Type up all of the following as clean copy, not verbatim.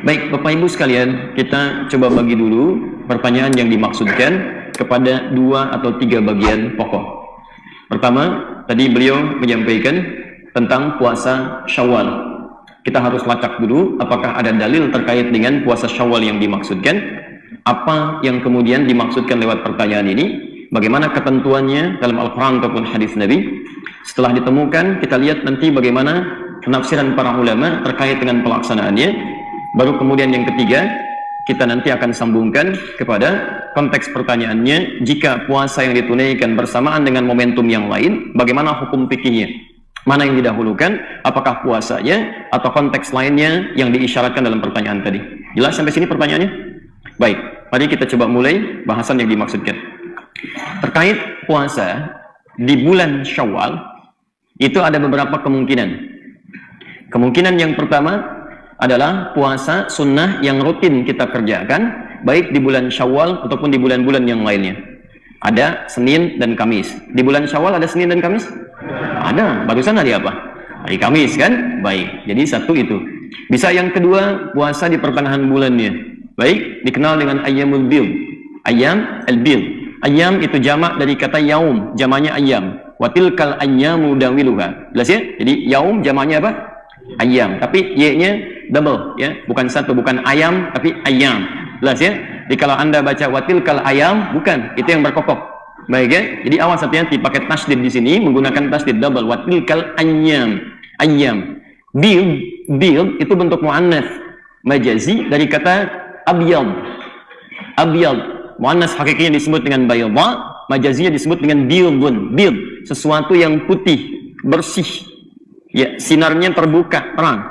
Baik, Bapak Ibu sekalian, kita coba bagi dulu pertanyaan yang dimaksudkan kepada 2 atau 3 bagian pokok. Pertama, tadi beliau menyampaikan tentang puasa Syawal. Kita harus lacak dulu apakah ada dalil terkait dengan puasa Syawal yang dimaksudkan, apa yang kemudian dimaksudkan lewat pertanyaan ini, bagaimana ketentuannya dalam Al-Quran ataupun hadis Nabi. Setelah ditemukan, kita lihat nanti bagaimana penafsiran para ulama terkait dengan pelaksanaannya. Baru kemudian yang ketiga, kita nanti akan sambungkan kepada konteks pertanyaannya, jika puasa yang ditunaikan bersamaan dengan momentum yang lain, bagaimana hukum fikihnya? Mana yang didahulukan, apakah puasanya atau konteks lainnya yang diisyaratkan dalam pertanyaan tadi? Jelas sampai sini pertanyaannya? Baik, mari kita coba mulai bahasan yang dimaksudkan. Terkait puasa di bulan Syawal, itu ada beberapa kemungkinan. Kemungkinan yang pertama adalah puasa sunnah yang rutin kita kerjakan, baik di bulan Syawal ataupun di bulan-bulan yang lainnya. Ada Senin dan Kamis. Di bulan Syawal ada Senin dan Kamis? Ada. Barusan hari apa? Hari Kamis kan? Baik. Jadi satu itu. Bisa yang kedua, puasa di pertengahan bulannya. Baik, dikenal dengan Ayyamul Bid. Ayyam al-Bid. Ayyam itu jamak dari kata yaum, jamaknya ayyam. Watilkal ayyamu dawiluha. Jelas ya? Jadi yaum jamaknya apa? Ayyam. Tapi y-nya double ya, bukan satu, bukan ayam tapi ayam. Jelas ya? Jadi kalau Anda baca watilkal ayam, bukan, itu yang berkokok. Baik ya? Jadi awas hati-hati pakai tasdid di sini, menggunakan tasdid double, watilkal ayam. Ayam. Bil itu bentuk muannats majazi dari kata abyad. Abyad. Muannats hakikinya disebut dengan bayadha, majazinya disebut dengan bildun. Bild, sesuatu yang putih, bersih. Ya, sinarnya terbuka, terang.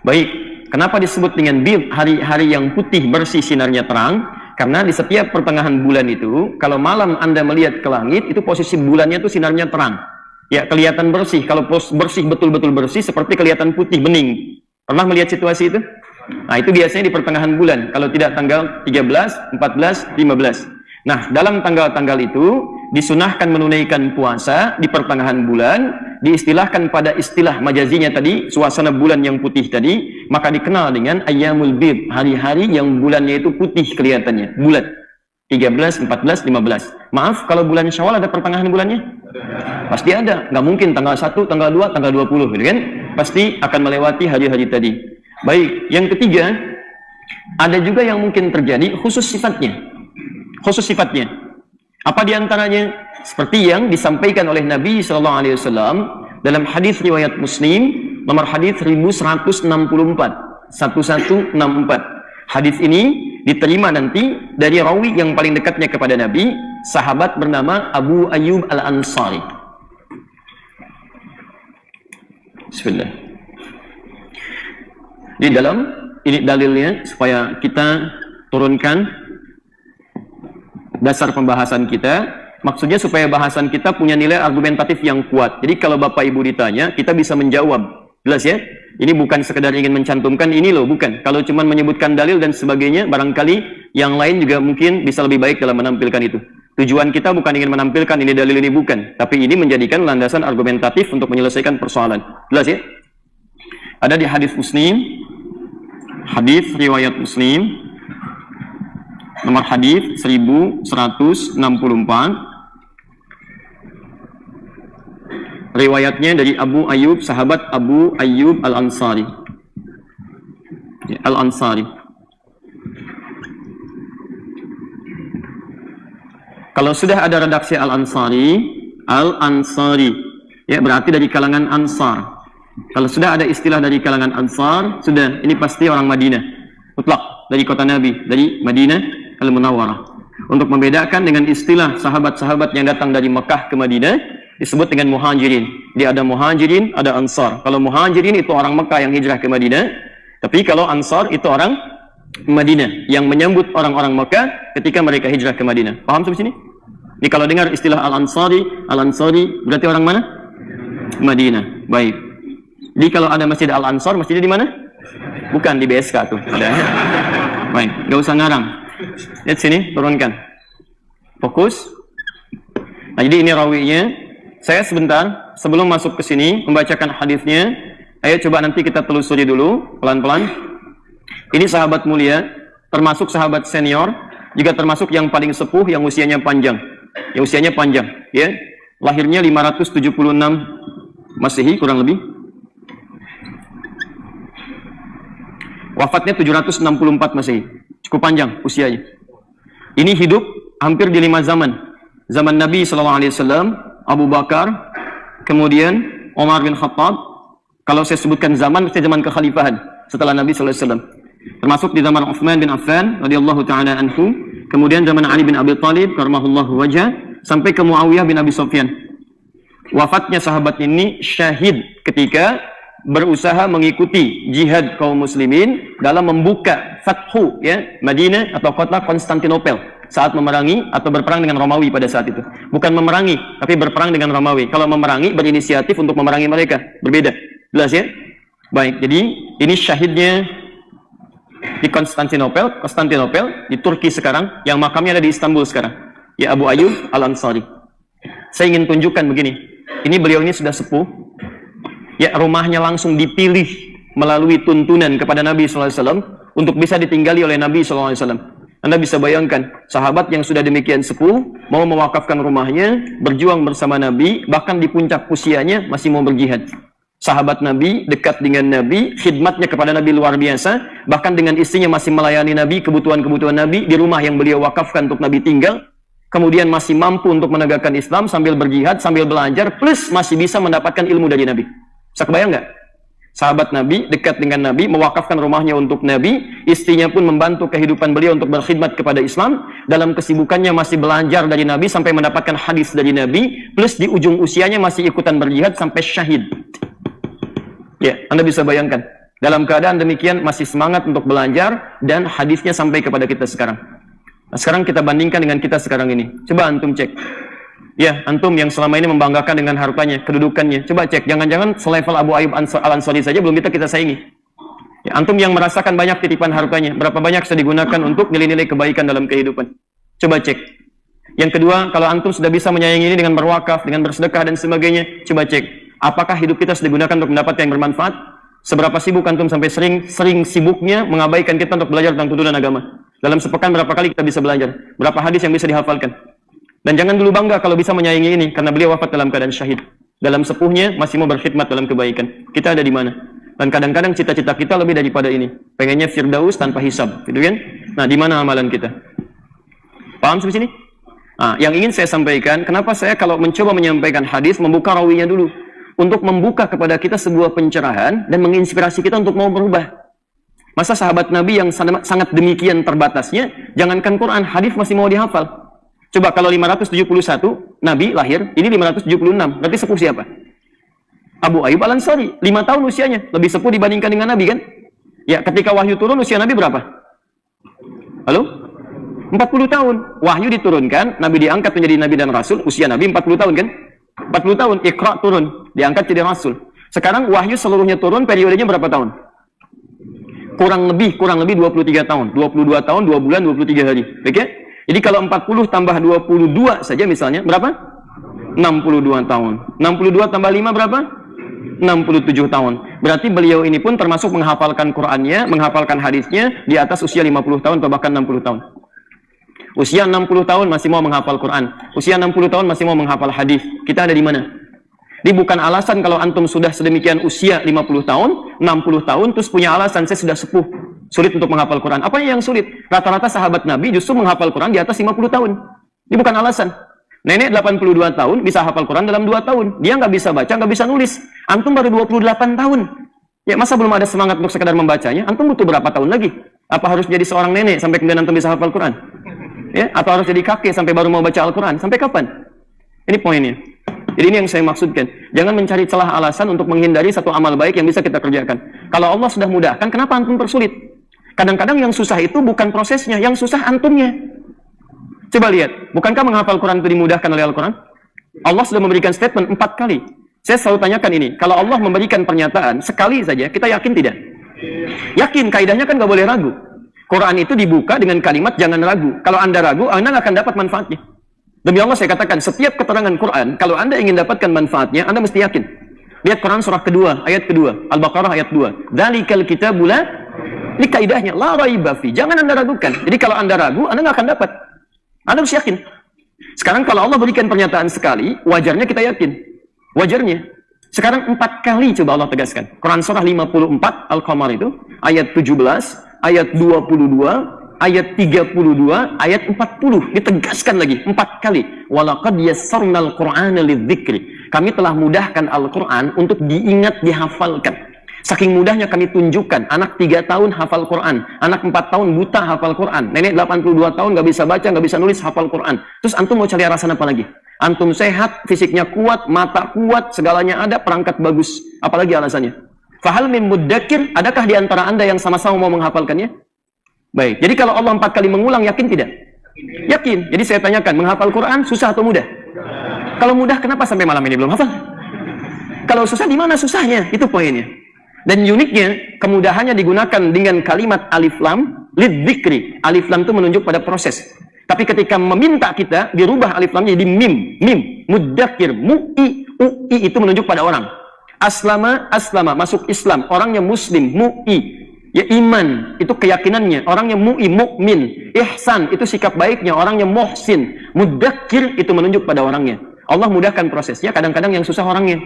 Baik, kenapa disebut dengan bid, hari-hari yang putih, bersih, sinarnya terang? Karena di setiap pertengahan bulan itu, kalau malam Anda melihat ke langit, itu posisi bulannya itu sinarnya terang. Ya, kelihatan bersih. Kalau bersih, betul-betul bersih, seperti kelihatan putih, bening. Pernah melihat situasi itu? Nah, itu biasanya di pertengahan bulan. Kalau tidak tanggal 13, 14, 15. Nah, dalam tanggal-tanggal itu, disunahkan menunaikan puasa di pertengahan bulan, diistilahkan pada istilah majazinya tadi, suasana bulan yang putih tadi, maka dikenal dengan Ayyamul Bid, hari-hari yang bulannya itu putih kelihatannya, bulat. 13, 14, 15. Maaf, kalau bulan Syawal ada pertengahan bulannya? Pasti ada. Nggak mungkin tanggal 1, tanggal 2, tanggal 20, gitu kan? Pasti akan melewati hari-hari tadi. Baik, yang ketiga, ada juga yang mungkin terjadi khusus sifatnya. Khusus sifatnya. Apa diantaranya? Seperti yang disampaikan oleh Nabi SAW dalam hadis riwayat Muslim, nomor hadis 1164, 1164. Hadis ini diterima nanti dari rawi yang paling dekatnya kepada Nabi, sahabat bernama Abu Ayyub Al-Ansari. Bismillah. Di dalam ini dalilnya supaya kita turunkan dasar pembahasan kita, maksudnya supaya bahasan kita punya nilai argumentatif yang kuat. Jadi kalau Bapak Ibu ditanya, kita bisa menjawab. Jelas ya? Ini bukan sekedar ingin mencantumkan ini loh, bukan. Kalau cuma menyebutkan dalil dan sebagainya, barangkali yang lain juga mungkin bisa lebih baik dalam menampilkan itu. Tujuan kita bukan ingin menampilkan ini dalil ini, bukan. Tapi ini menjadikan landasan argumentatif untuk menyelesaikan persoalan. Jelas ya? Ada di hadis Muslim, hadis riwayat Muslim, nomor hadis 1164, riwayatnya dari Abu Ayyub, sahabat Abu Ayyub Al-Ansari. Al-Ansari. Kalau sudah ada redaksi Al-Ansari, ya berarti dari kalangan Ansar. Kalau sudah ada istilah dari kalangan Ansar, sudah, ini pasti orang Madinah. Mutlak, dari kota Nabi, dari Madinah Al-Munawwarah. Untuk membedakan dengan istilah sahabat-sahabat yang datang dari Mekah ke Madinah, disebut dengan muhajirin. Dia ada muhajirin, ada ansar. Kalau muhajirin itu orang Mekah yang hijrah ke Madinah, tapi kalau ansar itu orang Madinah yang menyambut orang-orang Mekah ketika mereka hijrah ke Madinah. Paham sampai sini? Ini kalau dengar istilah Al-Ansari berarti orang mana? Madinah. Baik. Jadi kalau ada Masjid Al-Ansar, masjidnya di mana? Bukan di BSK tuh. Ada. Baik, nggak usah ngarang. Lihat sini, turunkan. Fokus. Nah, jadi ini rawinya. Saya sebentar sebelum masuk ke sini membacakan hadisnya. Ayo coba nanti kita telusuri dulu pelan-pelan. Ini sahabat mulia, termasuk sahabat senior, juga termasuk yang paling sepuh, yang usianya panjang. Yang usianya panjang, ya. Lahirnya 576 Masehi kurang lebih. Wafatnya 764 Masehi. Cukup panjang usianya. Ini hidup hampir di 5 zaman. Zaman Nabi SAW, Abu Bakar, kemudian Umar bin Khattab. Kalau saya sebutkan zaman, mesti zaman kekhalifahan setelah Nabi SAW. Termasuk di zaman Utsman bin Affan radhiyallahu taala anhu, kemudian zaman Ali bin Abi Thalib karramallahu wajah, sampai ke Muawiyah bin Abi Sufyan. Wafatnya sahabat ini syahid ketika berusaha mengikuti jihad kaum muslimin dalam membuka Fathu, ya, Madinah atau kota Konstantinopel saat memerangi atau berperang dengan Romawi pada saat itu. Bukan memerangi, tapi berperang dengan Romawi. Kalau memerangi, berinisiatif untuk memerangi mereka. Berbeda. Jelas ya? Baik, jadi ini syahidnya di Konstantinopel, di Turki sekarang, yang makamnya ada di Istanbul sekarang. Ya, Abu Ayyub Al-Ansari. Saya ingin tunjukkan begini. Ini beliau ini sudah sepuh. Ya, rumahnya langsung dipilih melalui tuntunan kepada Nabi SAW untuk bisa ditinggali oleh Nabi SAW. Anda bisa bayangkan, sahabat yang sudah demikian sepuh, mau mewakafkan rumahnya, berjuang bersama Nabi, bahkan di puncak usianya masih mau berjihad. Sahabat Nabi, dekat dengan Nabi, khidmatnya kepada Nabi luar biasa, bahkan dengan istrinya masih melayani Nabi, kebutuhan-kebutuhan Nabi, di rumah yang beliau wakafkan untuk Nabi tinggal, kemudian masih mampu untuk menegakkan Islam, sambil berjihad, sambil belajar, plus masih bisa mendapatkan ilmu dari Nabi. Bisa kebayang nggak? Sahabat Nabi, dekat dengan Nabi, mewakafkan rumahnya untuk Nabi, istrinya pun membantu kehidupan beliau untuk berkhidmat kepada Islam, dalam kesibukannya masih belajar dari Nabi, sampai mendapatkan hadis dari Nabi, plus di ujung usianya masih ikutan berjihad, sampai syahid. Ya, Anda bisa bayangkan. Dalam keadaan demikian masih semangat untuk belajar dan hadisnya sampai kepada kita sekarang. Nah, sekarang kita bandingkan dengan kita sekarang ini. Coba antum cek. Ya, antum yang selama ini membanggakan dengan hartanya, kedudukannya. Coba cek, jangan-jangan selevel Abu Ayyub Al-Ansari saja belum kita saingi. Ya, antum yang merasakan banyak titipan hartanya, berapa banyak sudah digunakan untuk nilai-nilai kebaikan dalam kehidupan. Coba cek. Yang kedua, kalau antum sudah bisa menyayangi ini dengan berwakaf, dengan bersedekah dan sebagainya, coba cek. Apakah hidup kita sudah digunakan untuk mendapatkan yang bermanfaat? Seberapa sibuk antum sampai sering sibuknya mengabaikan kita untuk belajar tentang tuntunan agama? Dalam sepekan berapa kali kita bisa belajar? Berapa hadis yang bisa dihafalkan? Dan jangan dulu bangga kalau bisa menyayangi ini, karena beliau wafat dalam keadaan syahid. Dalam sepuhnya masih mau berkhidmat dalam kebaikan. Kita ada di mana? Dan kadang-kadang cita-cita kita lebih daripada ini. Pengennya firdaus tanpa hisab, gitu kan? Nah, di mana amalan kita? Paham sampai sini? Nah, yang ingin saya sampaikan, kenapa saya kalau mencoba menyampaikan hadis, membuka rawinya dulu. Untuk membuka kepada kita sebuah pencerahan dan menginspirasi kita untuk mau berubah. Masa sahabat Nabi yang sangat demikian terbatasnya, jangankan Quran, hadis masih mau dihafal. Coba kalau 571 Nabi lahir, ini 576, berarti sepuh siapa? Abu Ayyub Al-Ansari, 5 tahun usianya, lebih sepuh dibandingkan dengan Nabi kan? Ya, ketika wahyu turun usia Nabi berapa? Halo? 40 tahun. Wahyu diturunkan, Nabi diangkat menjadi Nabi dan Rasul, usia Nabi 40 tahun kan? 40 tahun, Iqra turun, diangkat jadi Rasul. Sekarang wahyu seluruhnya turun, periodenya berapa tahun? Kurang lebih 23 tahun. 22 tahun, 2 bulan, 23 hari. Oke? Okay? Jadi kalau 40 tambah 22 saja misalnya, berapa? 62 tahun. 62 tambah 5 berapa? 67 tahun. Berarti beliau ini pun termasuk menghafalkan Qur'annya, menghafalkan hadisnya di atas usia 50 tahun atau bahkan 60 tahun. Usia 60 tahun masih mau menghafal Quran. Usia 60 tahun masih mau menghafal hadis. Kita ada di mana? Ini bukan alasan kalau antum sudah sedemikian usia 50 tahun, 60 tahun, terus punya alasan saya sudah sepuh, sulit untuk menghafal Quran. Apa yang sulit? Rata-rata sahabat Nabi justru menghafal Quran di atas 50 tahun. Ini bukan alasan. Nenek 82 tahun bisa hafal Quran dalam 2 tahun. Dia nggak bisa baca, nggak bisa nulis. Antum baru 28 tahun. Ya, masa belum ada semangat untuk sekedar membacanya? Antum butuh berapa tahun lagi? Apa harus jadi seorang nenek sampai kemudian antum bisa hafal Quran? Ya, atau harus jadi kakek sampai baru mau baca Al-Quran? Sampai kapan? Ini poinnya. Jadi ini yang saya maksudkan. Jangan mencari celah alasan untuk menghindari satu amal baik yang bisa kita kerjakan. Kalau Allah sudah mudahkan, kenapa antum persulit? Kadang-kadang yang susah itu bukan prosesnya, yang susah antumnya. Coba lihat, bukankah menghafal Quran itu dimudahkan oleh Al-Quran? Allah sudah memberikan statement 4 kali. Saya selalu tanyakan ini, kalau Allah memberikan pernyataan sekali saja, kita yakin tidak? Yakin, kaidahnya kan nggak boleh ragu. Quran itu dibuka dengan kalimat jangan ragu. Kalau Anda ragu, Anda akan dapat manfaatnya. Demi Allah saya katakan, setiap keterangan Quran, kalau Anda ingin dapatkan manfaatnya, Anda mesti yakin. Lihat Quran surah kedua, ayat kedua, Al-Baqarah ayat 2. Dzalikal kitabu la Ini kaidahnya, la raiba fi. Jangan Anda ragukan. Jadi kalau Anda ragu, Anda nggak akan dapat. Anda harus yakin. Sekarang kalau Allah berikan pernyataan sekali, wajarnya kita yakin. Wajarnya. Sekarang 4 kali coba Allah tegaskan. Quran surah 54, Al-Qamar itu, ayat 17, ayat 22, ayat 32, ayat 40. Ditegaskan lagi 4 kali. Walaqad yassarnal Qur'ana lidzikri. Kami telah mudahkan Al-Quran untuk diingat, dihafalkan. Saking mudahnya kami tunjukkan, anak 3 tahun hafal Quran, anak 4 tahun buta hafal Quran, nenek 82 tahun nggak bisa baca, nggak bisa nulis, hafal Quran. Terus antum mau cari alasan apa lagi? Antum sehat, fisiknya kuat, mata kuat, segalanya ada, perangkat bagus. Apalagi alasannya? Fahal min muddakir, adakah di antara Anda yang sama-sama mau menghafalkannya? Baik, jadi kalau Allah 4 kali mengulang, yakin tidak? Yakin. Jadi saya tanyakan, menghafal Quran susah atau mudah? Kalau mudah, kenapa sampai malam ini belum hafal? Kalau susah, di mana susahnya? Itu poinnya. Dan uniknya, kemudahannya digunakan dengan kalimat alif lam lidzikri. Alif lam itu menunjuk pada proses. Tapi ketika meminta kita, dirubah alif lamnya jadi mim. Mim, muddakir, mu'i. U'i itu menunjuk pada orang. Aslama, aslama, masuk Islam. Orangnya muslim, mu'i. Ya iman, itu keyakinannya. Orangnya mu'i, mu'min. Ihsan, itu sikap baiknya. Orangnya muhsin. Muddakir, itu menunjuk pada orangnya. Allah mudahkan prosesnya, kadang-kadang yang susah orangnya.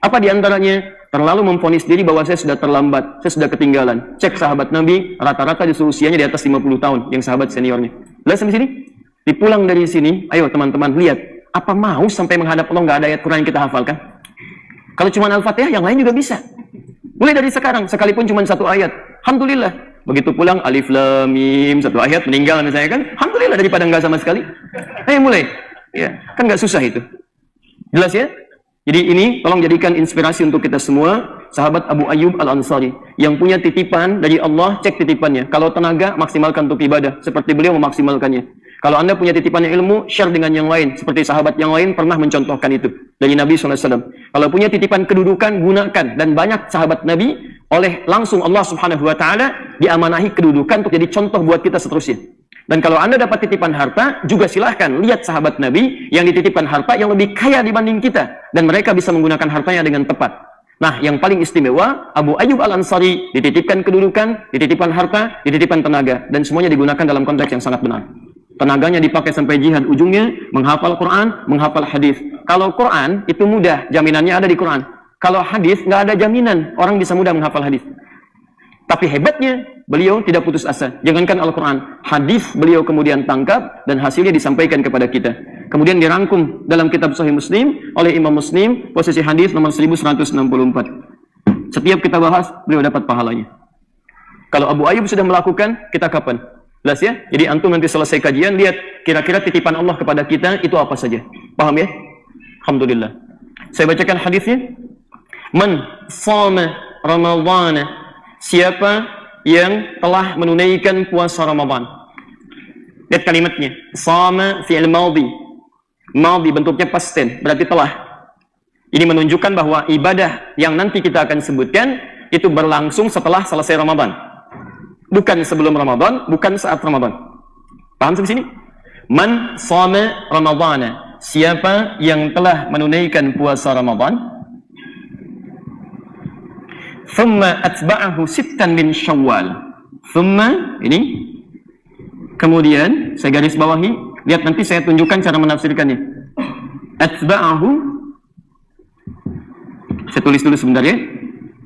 Apa diantaranya? Terlalu memvonis diri bahwa saya sudah terlambat, saya sudah ketinggalan. Cek sahabat Nabi, rata-rata usianya di atas 50 tahun, yang sahabat seniornya. Lihat sampai sini? Dipulang dari sini, ayo teman-teman, lihat. Apa mau sampai menghadap Allah nggak ada ayat Quran yang kita hafalkan? Kalau cuma Al-Fatihah, yang lain juga bisa. Mulai dari sekarang, sekalipun cuma 1 ayat. Alhamdulillah. Begitu pulang, alif, lam, mim, 1 ayat, meninggal misalnya kan. Alhamdulillah, daripada nggak sama sekali. Ayo mulai. Ya, kan nggak susah itu. Jelas ya? Jadi ini tolong jadikan inspirasi untuk kita semua. Sahabat Abu Ayyub Al-Ansari yang punya titipan dari Allah, cek titipannya. Kalau tenaga, maksimalkan untuk ibadah seperti beliau memaksimalkannya. Kalau Anda punya titipan ilmu, share dengan yang lain seperti sahabat yang lain pernah mencontohkan itu dari Nabi SAW. Kalau punya titipan kedudukan, gunakan. Dan banyak sahabat Nabi oleh langsung Allah Subhanahu wa taala diamanahi kedudukan untuk jadi contoh buat kita seterusnya. Dan kalau Anda dapat titipan harta, juga silahkan lihat sahabat Nabi yang dititipkan harta yang lebih kaya dibanding kita. Dan mereka bisa menggunakan hartanya dengan tepat. Nah, yang paling istimewa, Abu Ayyub Al-Ansari dititipkan kedudukan, dititipkan harta, dititipkan tenaga. Dan semuanya digunakan dalam konteks yang sangat benar. Tenaganya dipakai sampai jihad, ujungnya menghafal Quran, menghafal hadis. Kalau Quran, itu mudah, jaminannya ada di Quran. Kalau hadis, nggak ada jaminan orang bisa mudah menghafal hadis. Tapi hebatnya, beliau tidak putus asa. Jangankan Al-Quran, hadis beliau kemudian tangkap dan hasilnya disampaikan kepada kita. Kemudian dirangkum dalam kitab Sahih Muslim oleh Imam Muslim, posisi hadis nomor 1164. Setiap kita bahas, beliau dapat pahalanya. Kalau Abu Ayyub sudah melakukan, kita kapan? Jelas ya? Jadi antum nanti selesai kajian, lihat kira-kira titipan Allah kepada kita itu apa saja. Paham ya? Alhamdulillah. Saya bacakan hadisnya. Man shama Ramadhana. Siapa yang telah menunaikan puasa Ramadan. Lihat kalimatnya. Sama fi'il madhi. Madhi bentuknya past tense, berarti telah. Ini menunjukkan bahwa ibadah yang nanti kita akan sebutkan itu berlangsung setelah selesai Ramadan. Bukan sebelum Ramadan, bukan saat Ramadan. Paham sampai sini? Man shama Ramadhana. Siapa yang telah menunaikan puasa Ramadan. Thumma atba'ahu sittan min Syawal. Thumma, ini. Kemudian, saya garis bawahi. Lihat nanti saya tunjukkan cara menafsirkannya. Atba'ahu. Saya tulis dulu sebentar ya.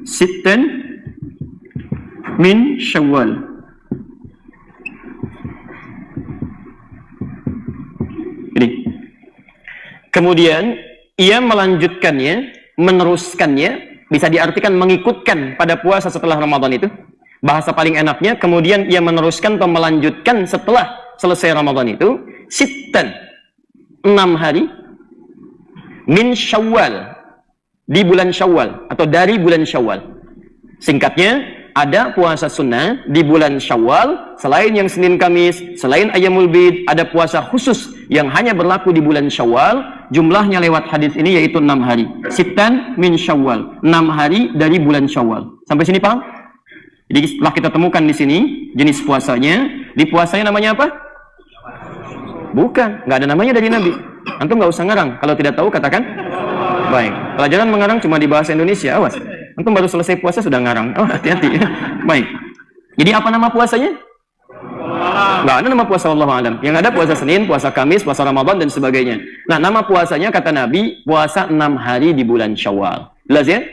Sittan min Syawal. Ini. Kemudian, ia melanjutkannya, meneruskannya. Bisa diartikan mengikutkan pada puasa setelah Ramadan itu. Bahasa paling enaknya, kemudian ia meneruskan atau melanjutkan setelah selesai Ramadan itu. Sittan, 6 hari. Min Syawal, di bulan Syawal, atau dari bulan Syawal. Singkatnya, ada puasa sunnah di bulan Syawal, selain yang Senin Kamis, selain Ayyamul Bid, ada puasa khusus yang hanya berlaku di bulan Syawal. Jumlahnya lewat hadis ini yaitu 6 hari. Sittan min Syawal, 6 hari dari bulan Syawal. Sampai sini paham? Jadi setelah kita temukan di sini jenis puasanya, di puasanya namanya apa? Bukan, nggak ada namanya dari Nabi. Antum nggak usah ngarang. Kalau tidak tahu katakan. Baik. Pelajaran mengarang cuma di bahasa Indonesia. Awas. Antum baru selesai puasa sudah ngarang. Oh, hati-hati. Baik. Jadi apa nama puasanya? Nggak ada nama puasa wallahu alam. Yang ada puasa Senin, puasa Kamis, puasa Ramadan dan sebagainya. Nah, nama puasanya kata Nabi puasa 6 hari di bulan Syawal. Jelas ya?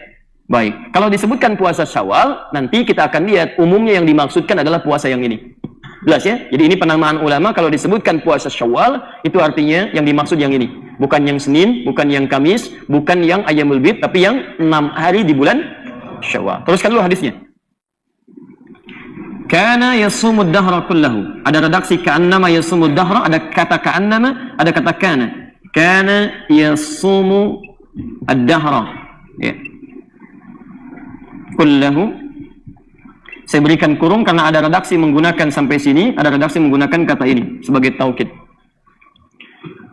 Baik. Kalau disebutkan puasa Syawal, nanti kita akan lihat umumnya yang dimaksudkan adalah puasa yang ini. Jelas ya? Jadi ini penamaan ulama kalau disebutkan puasa Syawal itu artinya yang dimaksud yang ini. Bukan yang Senin, bukan yang Kamis, bukan yang Ayyamul Bid, tapi yang 6 hari di bulan Syawal. Teruskan dulu hadisnya. Kana yasumud dahra kullahu. Ada redaksi ka'annama yasumud dahra, ada kata ka'annama, ada kata kana. Kana yasumu ad-dahra. Ya. Kullahu. Saya berikan kurung karena ada redaksi menggunakan sampai sini, ada redaksi menggunakan kata ini sebagai taukid.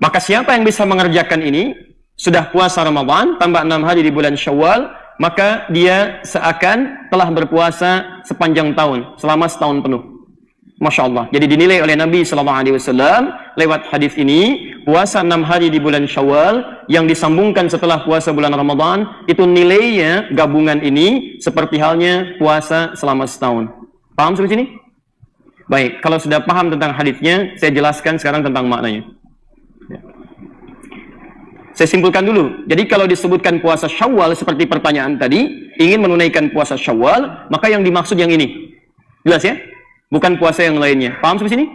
Maka siapa yang bisa mengerjakan ini, sudah puasa Ramadan, tambah 6 hari di bulan Syawal, maka dia seakan telah berpuasa sepanjang tahun, selama setahun penuh. Masya Allah. Jadi dinilai oleh Nabi SAW lewat hadis ini, puasa 6 hari di bulan Syawal yang disambungkan setelah puasa bulan Ramadan, itu nilainya gabungan ini seperti halnya puasa selama setahun. Paham sampai sini? Baik, kalau sudah paham tentang hadisnya, saya jelaskan sekarang tentang maknanya. Saya simpulkan dulu. Jadi kalau disebutkan puasa Syawal seperti pertanyaan tadi, ingin menunaikan puasa Syawal, maka yang dimaksud yang ini. Jelas ya? Bukan puasa yang lainnya. Paham sampai sini?